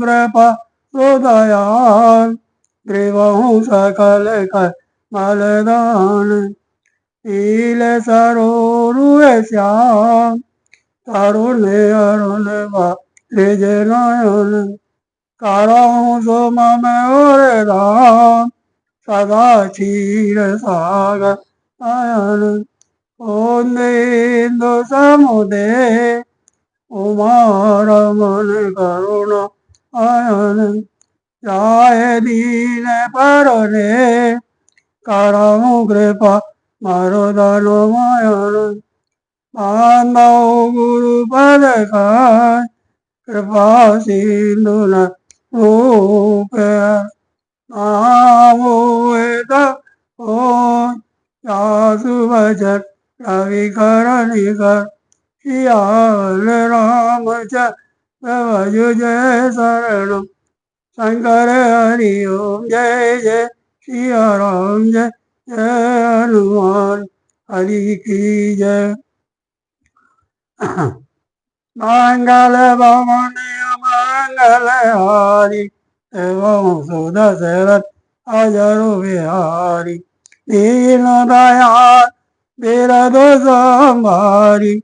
कृपा सुदयाल ग्रीवहु सकल मलदान नील सरोरुए श्याम तरुण अरुण निज नयन करहु सो मम और राम सदा क्षीर सागर नयन इंदु समुदे उमा रमन करुण आयन जाय दीन परने करहु कृपा मरुदन मायन बांधव गुरु पद कृपा सिंधु न रूप नामो ओ जासु बचन रवि कर सियाल रामचंद्र जय शरण शंकर हरि ओम जय जय सिया राम जय जय हनुमान हरि की जय। मंगल भवन मंगल हारी एवं सुदशरथ अजर बिहारी दीन दयाल बिरदु संभारी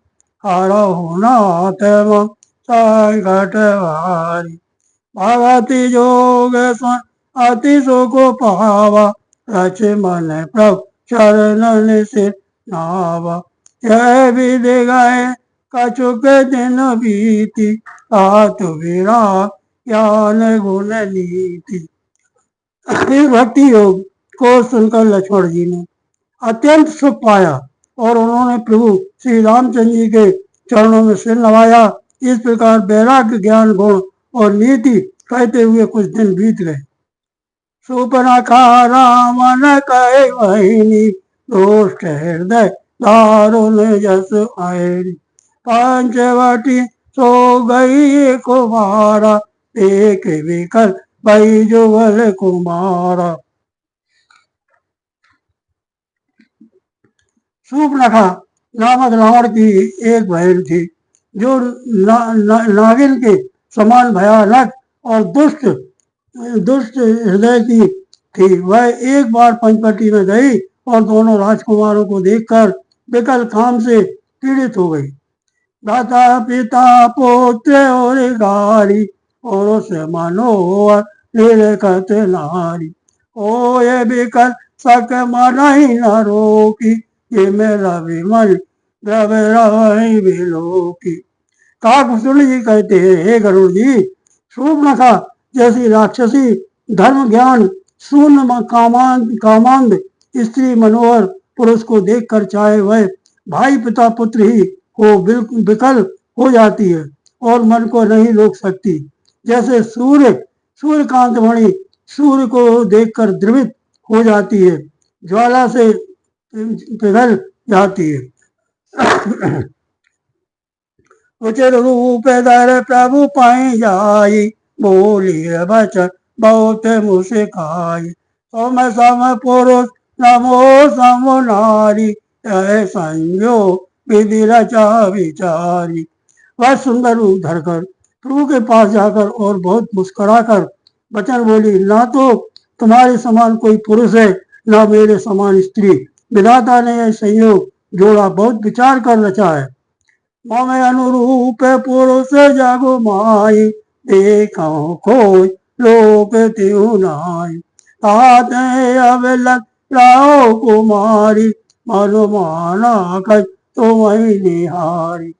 हरहु नाथ मम संकट हारी भगति जोग अति सुख पावा लक्ष्मण प्रभु शरण सिर नावा जय विधि गए कछुक दिन बीती आतु विरा ज्ञान गुण नीति। इस भक्ति योग को सुनकर लक्ष्मण जी ने अत्यंत सुख पाया और उन्होंने प्रभु श्री रामचंद्र जी के चरणों में सिर नवाया। इस प्रकार वैराग्य ज्ञान गुण और नीति कहते हुए कुछ दिन बीत गए। सुपनखा रामन कहे वहिनी दुष्ट हृदय दारुण जस आयरी पंचवटी सो गई कुमारा एक विकल भई जुगल कुमारा। सुपनखा नामक रावण की एक बहन थी जो नागिन के समान भयानक और दुष्ट हृदय की थी। वह एक बार पंचवटी में गई और दोनों राजकुमारों को देखकर विकल काम से पीड़ित हो गई। माता पिता पुत्र और गारी और उसे मनोहर निरखत नारी ओ ये विकल सक मन ही न रोकी ये मेरा विमल द्रव रवि विलोकी। काकभूषण जी कहते हैं, हे गरुड़ जी, शूर्पणखा जैसी राक्षसी धर्म ज्ञान शून्य कामांध स्त्री मनोहर पुरुष को देखकर चाहे वह भाई पिता पुत्र ही हो विकल हो जाती है और मन को नहीं रोक सकती। जैसे सूर्यकांत मणि सूर्य को देखकर द्रवित हो जाती है, ज्वाला से पिघल जाती है। उचित रूप धर प्रभु पाई जाई बोली बचन बहुत मुस्काई सम पुरुष नमो सम नारी संजो विधि रचा विचारी। वह सुंदर रूप धरकर प्रभु के पास जाकर और बहुत मुस्कुराकर वचन बोली, ना तो तुम्हारे समान कोई पुरुष है ना मेरे समान स्त्री। विधाता ने यह संयोग जोड़ा बहुत विचार कर रचा है। मम अनुरूप पुरुष जगु माई देखो खोज लोक त्यू नाई ताते अवलत राओ कुमारी मनुमाना कर तुम निहारी।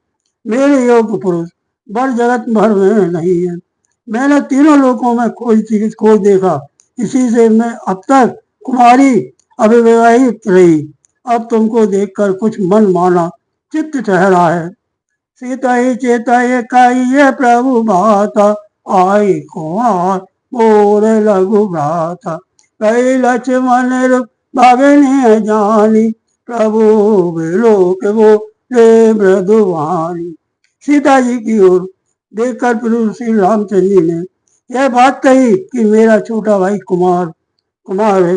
मेरे योग पुरुष बड़ जगत भर में नहीं है। मैंने तीनों लोकों में खोज देखा, इसी से मैं अब तक कुमारी अविवाहित रही। अब तुमको देखकर कुछ मन माना चित्त ठहरा है। सीता ही चेता ये कहिए प्रभु भाता आई कुमार मोर लघु भ्राता कई लक्ष्मण रूप भागे नहीं जानी, प्रभु बेलो के वो रे मृदुवानी। सीता जी की ओर देखकर प्रभु श्री रामचंद्र जी ने यह बात कही कि मेरा छोटा भाई कुमार कुमार है।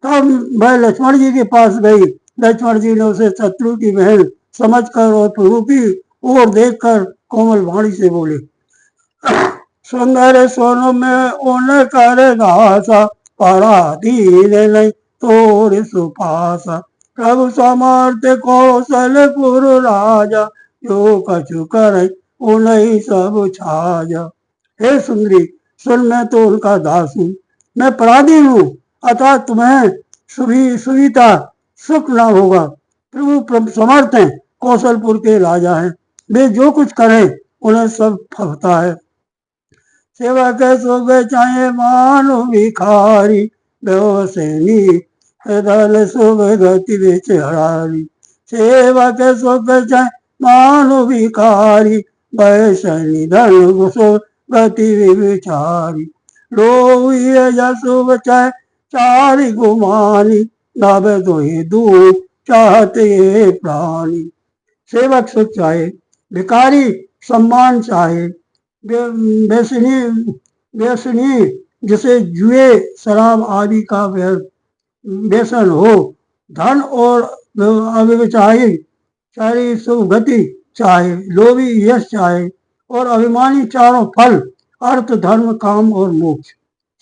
तब वह लक्ष्मण जी के पास गई। लक्ष्मण जी ने उसे शत्रु की बहन समझकर और प्रभु की ओर देखकर कोमल वाणी से बोले, सुंदर सोनो में उन कर दासा, परा दीन नहीं तोर सुपासा, प्रभु समर्थ कौशलपुर राजा, जो कछु कर उन्हीं सब छाजा। हे सुंदरी, सुन मैं तो उनका दास हूँ, मैं पराधीन हूँ, अतः तुम्हें सुविधा सुख न होगा। प्रभु समर्थ हैं, कौशलपुर के राजा हैं, वे जो कुछ करें उन्हें सब फलता है। सेवा के सुख चाहे मानो भिखारी, व्यवसैनी हृदय शुभ गति बेच हरारी। सेवा के सुख चाहे मानो भिखारी, वैसैनी धन घुसो गति विचारी। लोही शुभ चाहे चारी गुमानी, नावे तो ही दूर चाहते प्राणी। सेवक सुख चाहे, भिखारी सम्मान चाहे, व्यसनी जिसे जुए शराब आदि का व्यसन हो, धन और अव्यभिचारी चारी सुगति चाहे, लोभी यश चाहे और अभिमानी चारों फल अर्थ धर्म काम और मोक्ष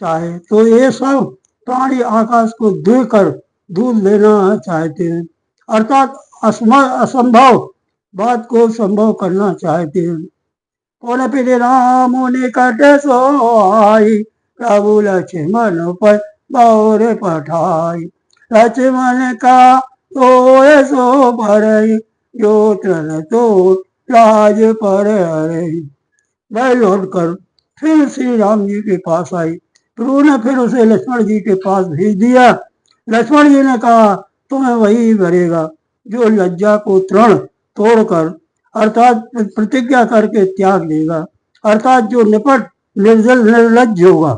चाहे, तो ये सब प्राणी आकाश को देकर दूध लेना चाहते हैं, अर्थात असंभव बात को संभव करना चाहते हैं। पुन फिर राम निकट सोई, प्रभु लक्ष्मण पर बौर पठाई। लक्ष्मण का तो सो भरई, जो तन तो राज पर हरई। वह लौटकर फिर श्री राम जी के पास आई। प्रभु ने फिर उसे लक्ष्मण जी के पास भेज दिया। लक्ष्मण जी ने कहा, तुम्हें वही भरेगा जो लज्जा को तृण तोड़कर अर्थात प्रतिज्ञा करके त्याग देगा, अर्थात जो निपट निर्लज होगा।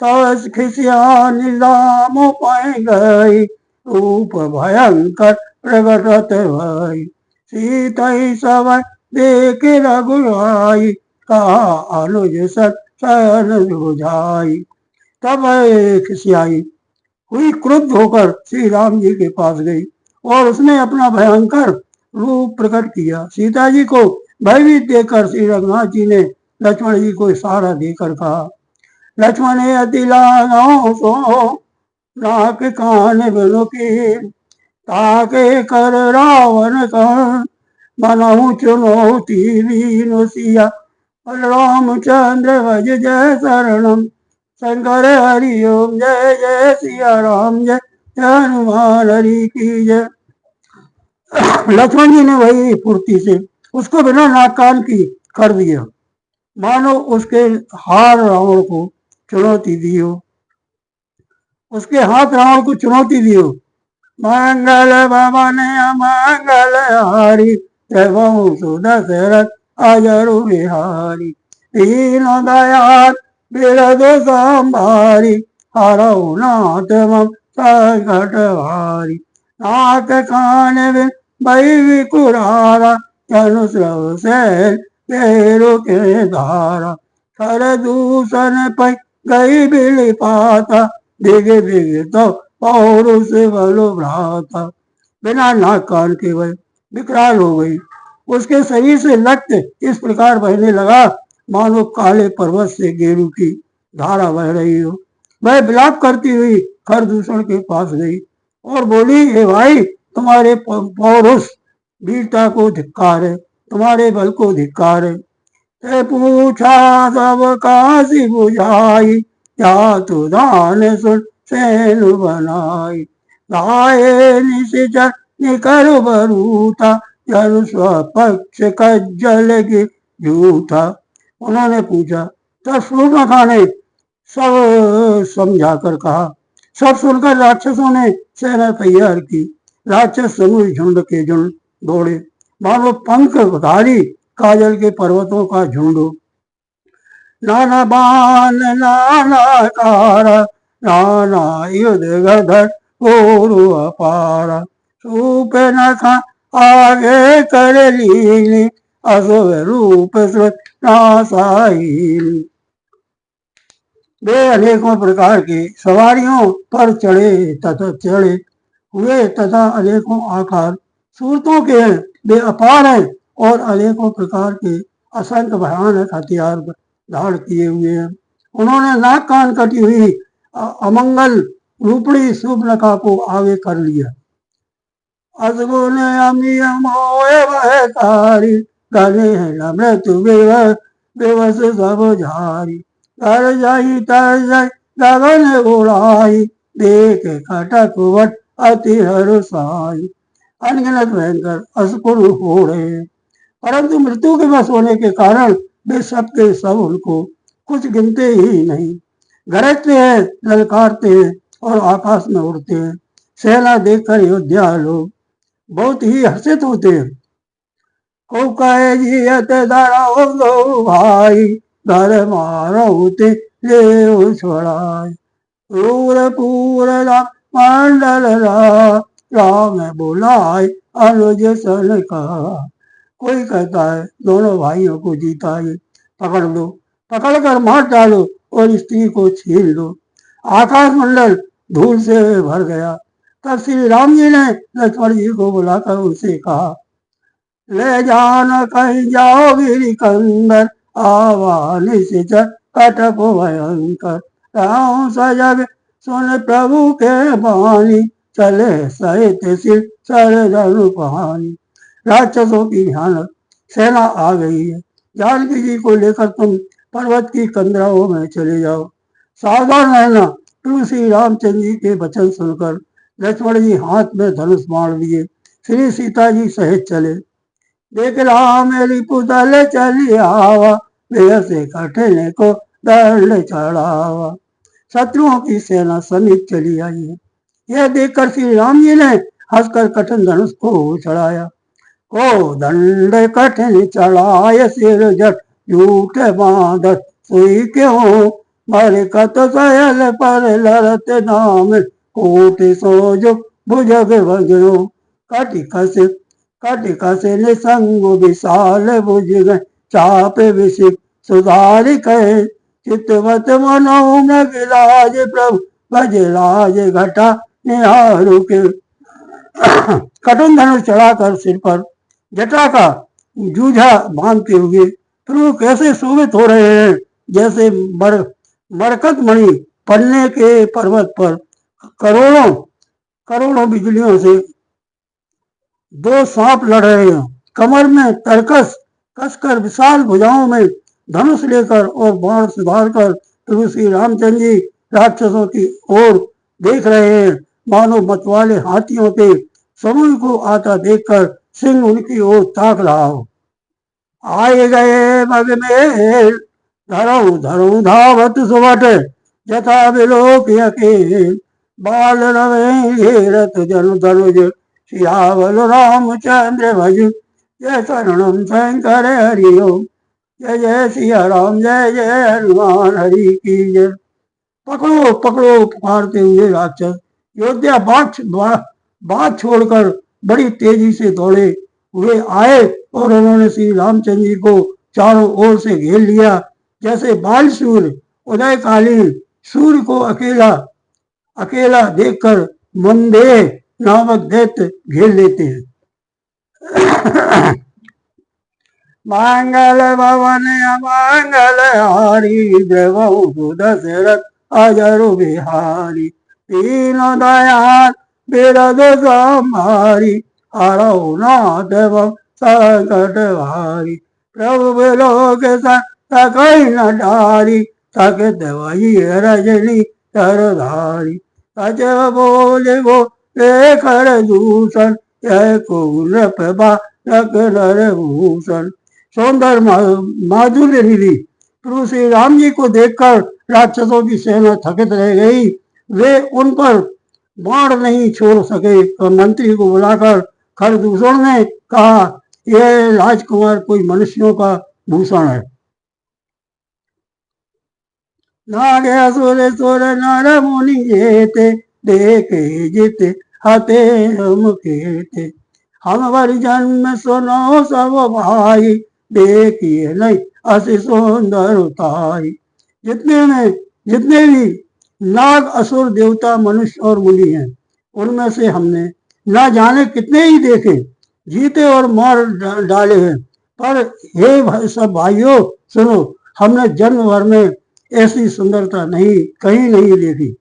तब खिसिया निलाम पाए गई, रूप भयंकर प्रगटत भई। सीता सब देख रघुराई, कहा अनुज सन बुझाई। तब खिसियाई हुई क्रुद्ध होकर श्री राम जी के पास गई और उसने अपना भयंकर रूप प्रकट किया। सीता जी को भयभीत देखकर श्री रघुनाथ जी ने लक्ष्मण जी को इशारा देकर कहा, लक्ष्मण अति लाओ सो नाक कान बिनु की, ताके कर रावण कर मनहु चुनौती वीनु सिया। रामचंद्र भज जय शरणम, शंकर हरि ओम जय जय सिया राम, जय हनुमान हरि की जय। लक्ष्मण जी ने वही फुर्ती से उसको बिना नाक कान की कर दिया, मानो उसके हार रावण को चुनौती दी हो, उसके हाथ रावण को चुनौती दी हो। मंगल भवन मंगल हारी, सुदशरथ अजरु बिहारी। दीन दयाल बिरद संभारी, हरऊ नाथ मम संकट भारी। नाक कान बिन भई विकुरारा, धनुष से पेरु के धारा। कर दूषण पै गई बिल पाता, दिग दिग तो पौरुष बलो भ्राता। बिना नाक कान के वह विकराल हो गई। उसके शरीर से रक्त इस प्रकार बहने लगा मानो काले पर्वत से गेरू की धारा बह रही हो। वह विलाप करती हुई खरदूषण के पास गई और बोली, हे भाई, तुम्हारे पौरुष वीरता को धिक्कार है, तुम्हारे बल को धिक्कार है। ते पूछा सब काशी बुझाई, क्या तू दान सुन सेनु बनाई। गाये निशिचर निकर बरूथा, जन स्वपक्ष कज्जल की जूथा। उन्होंने पूछा, तब सूर्पनखा ने सब समझाकर कहा। सब सुनकर राक्षसों ने सेना तैयार की। राक्षस समूह झुंड के झुंड दौड़े, मानो पंखधारी काजल के पर्वतों का झुंड। नाना बान नाना कारा, नाना युध गधर गुरु अपारा रूप न खा आगे कर लीली असुर रूप स्रोत नासाई। वे अनेकों प्रकार की सवारियों पर चढ़े हुए तथा अनेकों आकार सूरतों के हैं। वे अपार हैं और अनेकों प्रकार के असंख्य भयानक हथियार धारण किए हुए हैं। उन्होंने नाक कान कटी हुई अमंगल रूपड़ी सूर्पनखा को आगे कर लिया। असगुन अमी मोए भयकारी गने न मृत्यु बेवस सब झारी तर जाई गगन उड़ाई देख खटक वट अति हरुषाई। अनगिनत भयंकर असुर हो रहे हैं, परंतु मृत्यु के वश होने के कारण वे सब के सब उनको कुछ गिनते ही नहीं। गरजते हैं, ललकारते हैं और आकाश में उड़ते हैं। सेना देखकर योद्धा लोग बहुत ही हर्षित होते हैं। को कहे जियत धरो दो भाई घर मारो ते ले छोड़ाए रूर पूर मंडल राम बुलाए अनुज सन का। कोई कहता है दोनों भाइयों को जीता है, पकड़ लो, पकड़कर मार डालो और स्त्री को छीन लो। आकाश मंडल धूल से भर गया। तब श्री राम जी ने लक्ष्मण जी को बुलाकर उनसे कहा, ले जान कहीं जाओ गिरी कंदर आवान से कटक भयंकर राम सजग सुन प्रभु के बानी चले सहित सिर सरधनु पानी। राक्षसों की भयानक सेना आ गई है। जानकी जी को लेकर तुम पर्वत की कंदराओं में चले जाओ। सावधान रहना। श्री रामचंद्र जी के वचन सुनकर लक्ष्मण जी हाथ में धनुष बाण लिए श्री सीता जी सहित चले। देख राम मेरी पुतल चली आवा से कठिन को दंड चढ़ावा। शत्रुओं की सेना समीप चली आई है। यह देखकर श्री राम जी ने हंसकर कठिन धनुष को चढ़ाया। को दंड कठिन चढ़ाए सिर जट झूठ बांधत सुई क्यों मरकत सयल पर लड़त नाम कोट सोजो भुजग वज्रो कटिक से निसंग विशाल भुज गए चाप विषिक सुधारि कहे चितवत मनो मृगराज प्रभु भजराज घटा निहारु के। कठिन धनुष चढ़ाकर सिर पर जटा का जूझा बांधते हुए प्रभु कैसे शोभित हो रहे हैं, जैसे मरकत मणि पन्ने के पर्वत पर करोड़ों करोड़ों बिजलियों से दो सांप लड़ रहे हैं। कमर में तरकस कसकर विशाल भुजाओं में धनुष लेकर और बाण सुधार कर प्रभु श्री रामचंद्र जी राक्षसों की ओर देख रहे हैं। मानो मतवाले हाथियों के समूह को आता देखकर सिंह उनकी ओर ताक रहा हो। आए गए मग में धरऊ धरऊ धावत सुवट जथा विलोक अकेल बाल रवे घेरत जन धनुज सियावल रामचंद्र भज जय शरणम शंकर हरि ओम जय जय सिया राम जय जय हनुमान हरि की जय। पकड़ो पकड़ो पुकारते हुए राक्षस योद्धा बात छोड़कर बड़ी तेजी से दौड़े हुए आए और उन्होंने श्री रामचंद्र जी को चारों ओर से घेर लिया। जैसे बाल सूर्य उदयकालीन सूर्य को अकेला अकेला देखकर मंदेह नामक दैत्य घेर लेते हैं। मंगल भवन अमंगल हारी देवहु दशरथ अजरु बिहारी तीनों दयाल बिरद संहारी हरऊ नाथ संकट भारी प्रभु बिलोक सकई न डारी थकत वही रजनी तरधारी सचव बोले वो लेकर दूषण यह कुल प्रभा नर भूषण। सौंदर्य माधुर्य निधि प्रभु श्री राम जी को देखकर राक्षसों की सेना थकित रह गई। वे उन पर बाण नहीं छोड़ सके तो मंत्री को बुलाकर खरदूषण ने कहा, यह राजकुमार कोई मनुष्यों का भूषण है। नागे असुर सुर नर मुनि जेते, देखे जिते हते हम केते। हम वर जन्म सुनो सब भाई, देखिए नहीं अति सुंदर ताई। जितने भी नाग असुर देवता मनुष्य और मुनि हैं, उनमें से हमने ना जाने कितने ही देखे, जीते और मार डाले हैं। पर हे सब भाइयों सुनो, हमने जन्म भर में ऐसी सुंदरता नहीं कहीं नहीं देखी।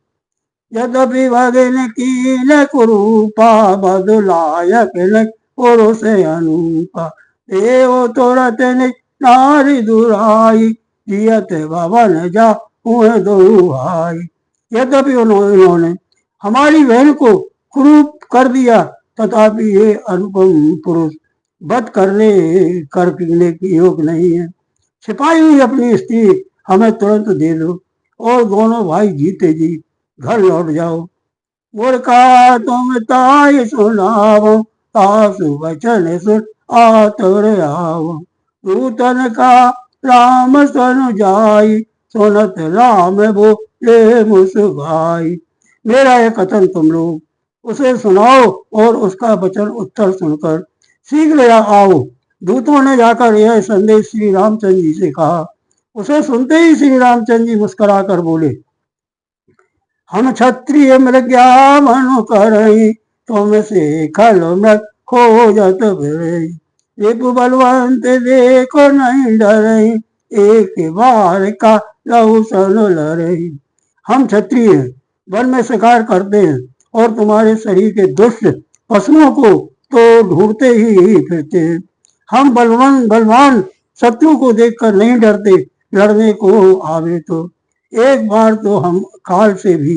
यद्यपि भगन की न कुरूपा, बदलायक न पुरुष अनुपा। एवं तुरत नारी दुराई, जियत भवन जा दो भाई। यद्यपि उन्होंने हमारी बहन को कुरूप कर दिया, तथापि ये अनुपम पुरुष वध करने के योग नहीं है। छिपाई हुई अपनी स्त्री हमें तुरंत दे दो, और दोनों भाई जीते जी घर लौट जाओ। मूर्खा तुम ताई सुनावो, सासु वचन सुन आतुर आवो। दूतन का राम सन जाई, सुनत राम बोले मुस्काई। मेरा यह कथन तुम लोग उसे सुनाओ, और उसका वचन उत्तर सुनकर शीघ्र आओ। दूतों ने जाकर यह संदेश श्री रामचंद्र जी से कहा। उसे सुनते ही श्री रामचंद्र जी मुस्कुराकर बोले, हम क्षत्रिय मृग्या मनु करई, तुम से खल मृग खोजत फिरई। रिपु बलवंत देखो नहीं डरई, एक बार का लहू सन लड़ई। हम क्षत्रिय हैं, वन में शिकार करते हैं, और तुम्हारे शरीर के दुष्ट पशुओं को तो ढूंढते ही फिरते हैं। हम बलवान शत्रु को देखकर नहीं डरते, लड़ने को आवे तो एक बार तो हम काल से भी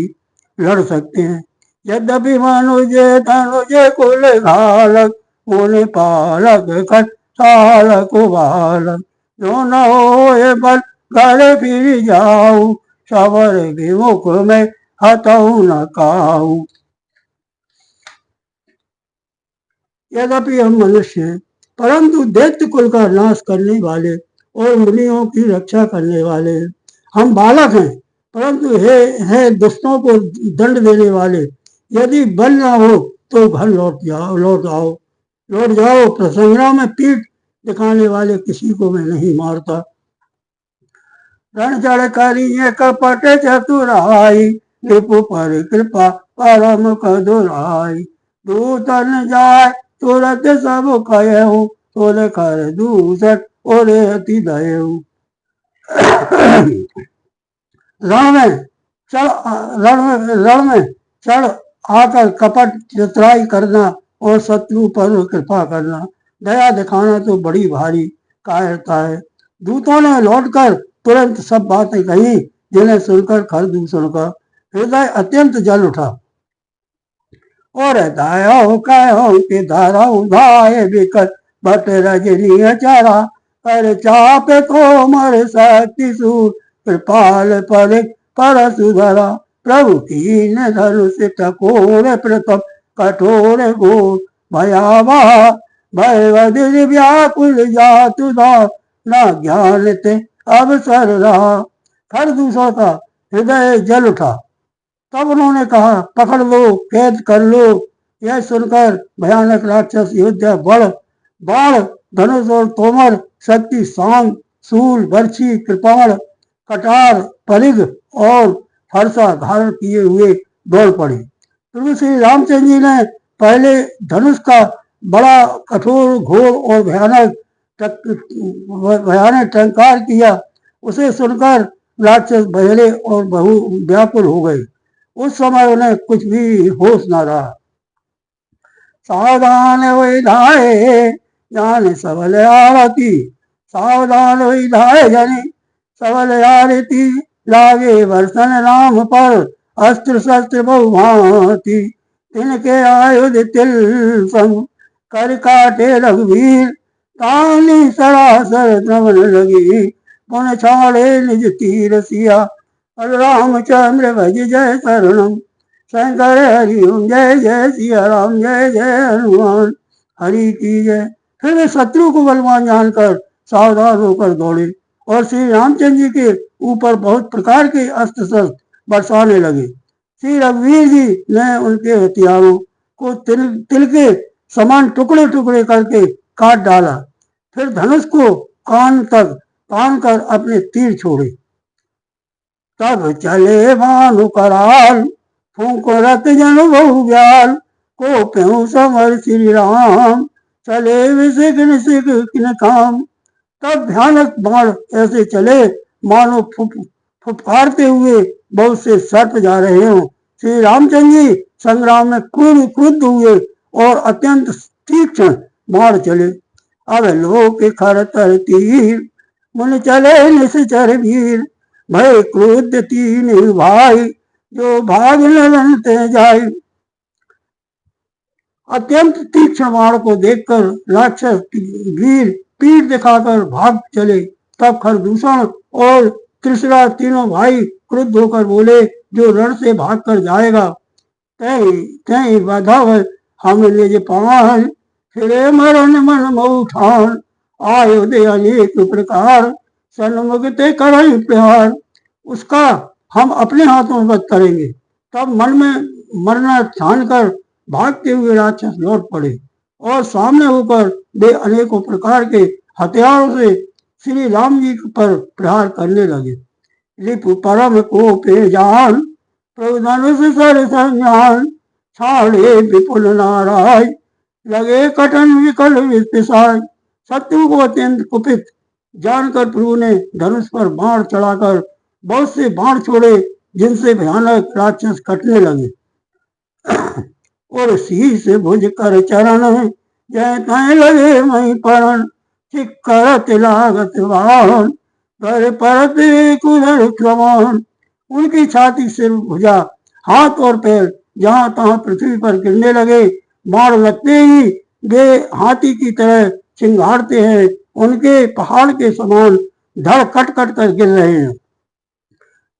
लड़ सकते हैं। यद्यपि मनुज धनुज कुल घालक, मुनि पालक खट सालक बालक। जो न हो बल घर फिर जाऊ, सबर विमुख में हतऊ न काऊ। यद्यपि हम मनुष्य हैं, परंतु दैत्य कुल का नाश करने वाले और मुनियों की रक्षा करने वाले हैं। हम बालक हैं, परंतु है दुष्टों को दंड देने वाले। यदि बल ना हो तो घर लौट जाओ। प्रसंग्राम में पीठ दिखाने वाले किसी को मैं नहीं मारता। रण चढ़ करिए कपट चतुराई, रिपु पर कृपा परम कदुराई। दूतन जाय तुरत सब कहूँ, तोले कर दूसर ओरे अति दयऊ। रण में चढ़ आकर कपट चतुराई करना और शत्रु पर कृपा करना, दया दिखाना तो बड़ी भारी कायरता है। दूतों ने लौटकर तुरंत सब बातें कही, जिन्हें सुनकर खरदूषण का हृदय अत्यंत जल उठा। और दायो कहो कि धाराओ धाय विकट, भट रजनी चारा कर चाप कोमर शक्ति सूर। कृपाल पर सुधरा, प्रभु कीन धनुष टकोर प्रतप कठोर घोर। भयावह भय व्याकुल जातु दार, न ज्ञान ते अवसर रहा। खरदूषण का हृदय जल उठा। तब उन्होंने कहा, पकड़ लो, कैद कर लो। यह सुनकर भयानक राक्षस योद्धा बाण धनुष और तोमर शक्ति सांग सूल बर्छी कृपाण कटार परिघ और फरसा धारण किए हुए दौड़ पड़े। प्रभु श्री रामचंद्र जी ने पहले धनुष का बड़ा कठोर घोर और भयानक टंकार किया। उसे सुनकर राक्षस बहरे और बहु व्याकुल हो गए। उस समय उन्हें कुछ भी होश न रहा। सावधान हुई धाये जाने सबल आरती, सावधान हुई धाये जाने सबल आरती। लागे वर्षन राम पर अस्त्र शस्त्र बहुभांति, तिनके आयुध तिल संग कर काटे रघुवीर। तानी सरासर द्रवन लगी, पुन छाड़े निज तीर सिया। रामचंद्र भज जय शरणम, शंकर हरि ओम जय जय सिया राम, जय जय हनुमान हरि की जय। फिर वे शत्रु को बलवान जानकर सावधान होकर दौड़े और श्री रामचंद्र जी के ऊपर बहुत प्रकार के अस्त्र शस्त्र बरसाने लगे। श्री रघुवीर जी ने उनके हथियारों को तिल के समान टुकड़े टुकड़े करके काट डाला। फिर धनुष को कान तक तान कर अपने तीर छोड़े। तब चले भानु कराल, फूंक रत जन बहु ब्याल, को प्यों समर श्री राम, चले विसिक किन काम। तब भयानक बाण ऐसे चले मानो फुफकारते हुए बहुत से सर्प जा रहे हों। श्री रामचंद्र जी संग्राम में क्रुद्ध हुए और अत्यंत तीक्ष्ण बाण चले। अब लोक खर तर तीर, मुन चले निश्चर वीर, भय क्रोध तीन भाई, जो भाग लड़ते जाए। अत्यंत तीक्ष्ण बाण को देखकर राक्षस वीर पीठ दिखाकर भाग चले। तब खरदूषण और त्रिशरा तीनों भाई क्रुद्ध होकर बोले, जो रण से भागकर जाएगा तय बधाव हम निज पान, फिरे मरण मन मऊ ठान, आयुधे अनेक प्रकार, सन्मुखते करई प्यार। उसका हम अपने हाथों में वध करेंगे। तब मन में मरना ठान कर भागते हुए राक्षस लौट पड़े और सामने होकर वे अनेकों प्रकार के हथियारों से श्री राम जी पर प्रहार करने लगे। रिपु परम को पे जान, प्रभु धनुष सर संज्ञान, छाड़े विपुल नाराय, लगे कटन विकल विपिसाय। शत्रु को अत्यंत कुपित जानकर प्रभु ने धनुष पर बाण चढ़ाकर बहुत से बाण छोड़े, जिनसे भयानक राक्षस कटने लगे। और शीश भुज कर चरण, जय तय लगे मई परण, चिक करत लागत वाहन, कर परत कुदर क्रमण। उनकी छाती, सिर, भुजा, हाथ और पैर जहां तहां पृथ्वी पर गिरने लगे। बाण लगते ही वे हाथी की तरह चिंगारते हैं, उनके पहाड़ के समान धड़ कट कट कर गिर रहे हैं।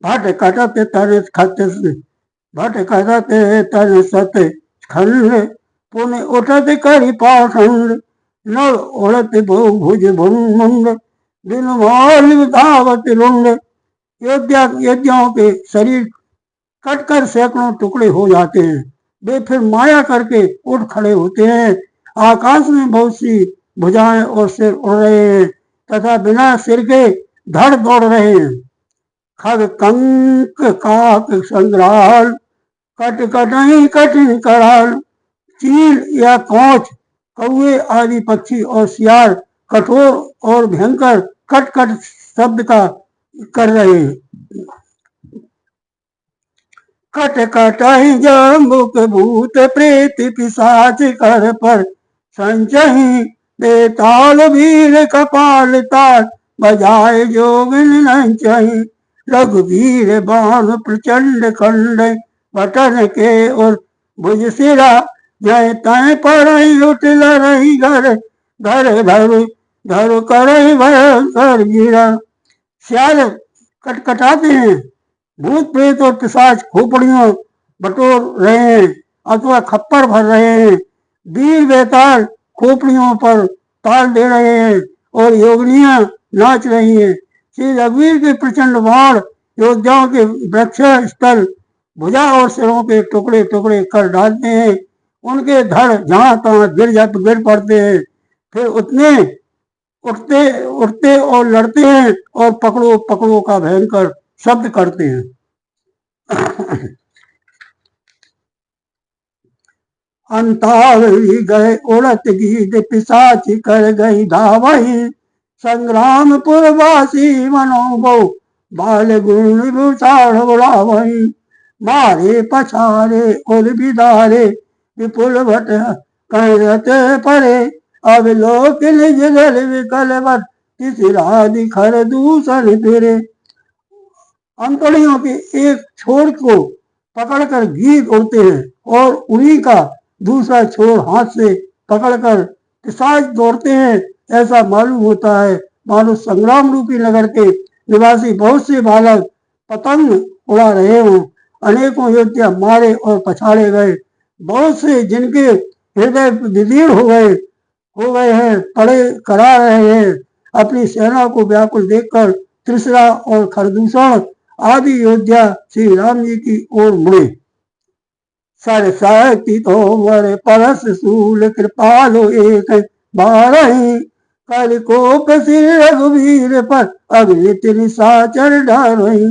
भट कटत तर खत, भट कटत तर सत खंड, पुण्य उठत करी पाखंड, नव उड़त बहु भुज भुंड, दिन माल धावत रुंड। योद्धाओं के शरीर कटकर सैकड़ों टुकड़े हो जाते हैं। वे फिर माया करके उठ खड़े होते हैं। आकाश में बहुत सी भुजाएं और सिर उड़ रहे हैं तथा बिना सिर के धड़ दौड़ रहे हैं। खग कंक काक संग्राल, कट कटई कठिन कराल, चील या कोंच, कौए आदि पक्षी और सियार कठोर और भयंकर कट कट शब्द का कर रहे हैं। कट कटई जम्बुक भूत प्रेत पिशाच कर पर संचही, बेताल वीर कपाल ताल, बजाए जोगिन नंचही। रघुवीर बाण प्रचंड खंड, बटन के और भुज सिरा, जय तय पड़ई उठ लड़ई घर, घर धरु धरु करई भयंकर गिरा। सियाल कटकटाते हैं, भूत प्रेत और पिशाच खोपड़ियों बटोर रहे हैं अथवा खप्पर भर रहे हैं। वीर बेताल खोपड़ियों पर ताल दे रहे हैं और योगनियां नाच रही हैं। श्री रघुवीर के प्रचंड बाण योद्धाओं के वृक्ष स्थल, भुजा और सिरों के टुकड़े टुकड़े कर डालते हैं। उनके धड़ जहां तहां गिर पड़ते हैं। फिर उठते और लड़ते हैं और पकड़ो पकड़ो का भयंकर शब्द करते हैं। अंतावली गए उड़त गीत, पिशाच कर गई धावही, संग्राम पुरवासी मनोबो, बाल गुण भूषाण उड़ावही। मारे पछारे और बिदारे, विपुल भट कहते परे, अब लोक निज दल विकल बट, किसी राधि खर दूसर फिरे। अंतड़ियों के एक छोर को पकड़कर गीत उड़ते हैं और उन्हीं का दूसरा छोर हाथ से पकड़कर पिशाच दौड़ते हैं। ऐसा मालूम होता है मानो संग्राम रूपी नगर के निवासी बहुत से बालक पतंग उड़ा रहे हों। अनेकों योद्धा मारे और पछाड़े गए। बहुत से जिनके हृदय विदीर्ण हो गए हैं, पड़े करा रहे हैं। अपनी सेना को व्याकुल देखकर त्रिशरा और खरदूषण आदि योद्धा श्री राम जी की ओर मुड़े। सरस्वती तोमर परस सूल कृपालो एक बारही, कल कोप श्री रघुवीर पर अगणित निशाचर डारही।